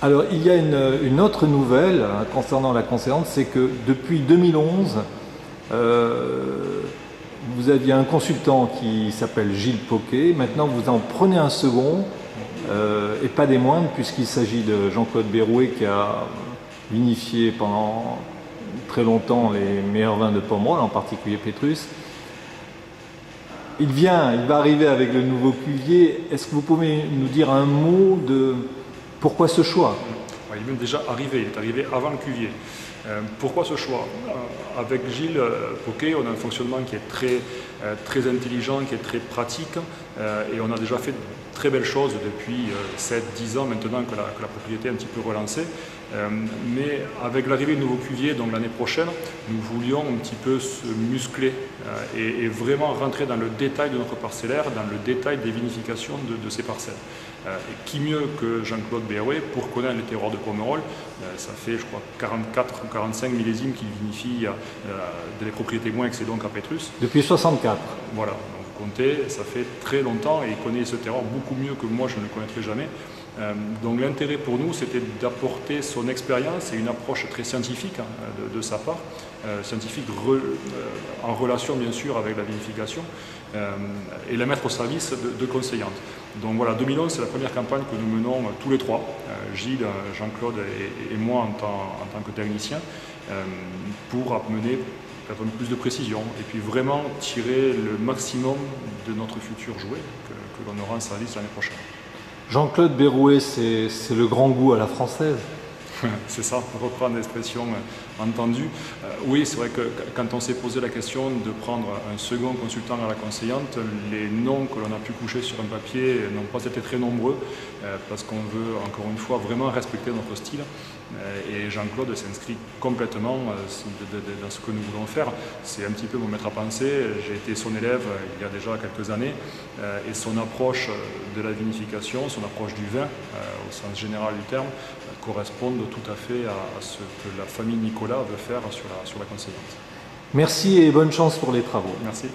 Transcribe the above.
Alors, il y a une autre nouvelle concernant la concéante, c'est que depuis 2011, vous aviez un consultant qui s'appelle Gilles Poquet. Maintenant, vous en prenez un second, et pas des moindres, puisqu'il s'agit de Jean-Claude Berrouet, qui a vinifié pendant très longtemps les meilleurs vins de Pomerol, en particulier Pétrus. Il va arriver avec le nouveau cuvier. Est-ce que vous pouvez nous dire un mot de pourquoi ce choix? Il est même déjà arrivé, il est arrivé avant le cuvier. Pourquoi ce choix? Avec Gilles Poquet, on a un fonctionnement qui est très intelligent, qui est très pratique, et on a déjà fait de très belles choses depuis 7-10 ans maintenant que la propriété est un petit peu relancée. Mais avec l'arrivée du nouveau cuvier, donc l'année prochaine, nous voulions un petit peu se muscler et vraiment rentrer dans le détail de notre parcellaire, dans le détail des vinifications de ces parcelles. Et qui mieux que Jean-Claude Berrouet pour connaître les terroirs de Pomerol. Ça fait, je crois, 44 ou 45 millésimes qu'il vinifie des propriétés moins excédentes qu'à Pétrus. Depuis 64. Voilà, donc vous comptez, ça fait très longtemps et il connaît ce terroir beaucoup mieux que moi, je ne le connaîtrai jamais. Donc l'intérêt pour nous, c'était d'apporter son expérience et une approche très scientifique de sa part, scientifique en relation bien sûr avec la vinification, et la mettre au service de conseillantes. Donc voilà, 2011, c'est la première campagne que nous menons tous les trois, Gilles, Jean-Claude et moi en tant que technicien, pour amener peut-être un peu plus de précision et puis vraiment tirer le maximum de notre futur jouet que l'on aura en service l'année prochaine. Jean-Claude Berrouet, c'est le grand goût à la française. C'est ça, pour reprendre l'expression entendue. Oui, c'est vrai que quand on s'est posé la question de prendre un second consultant à la conseillante, les noms que l'on a pu coucher sur un papier n'ont pas été très nombreux, parce qu'on veut, encore une fois, vraiment respecter notre style. Et Jean-Claude s'inscrit complètement dans ce que nous voulons faire. C'est un petit peu mon maître à penser. J'ai été son élève il y a déjà quelques années, et son approche de la vinification, son approche du vin, au sens général du terme, correspondent tout à fait à ce que la famille Nicolas veut faire sur la conseillante. Merci et bonne chance pour les travaux. Merci.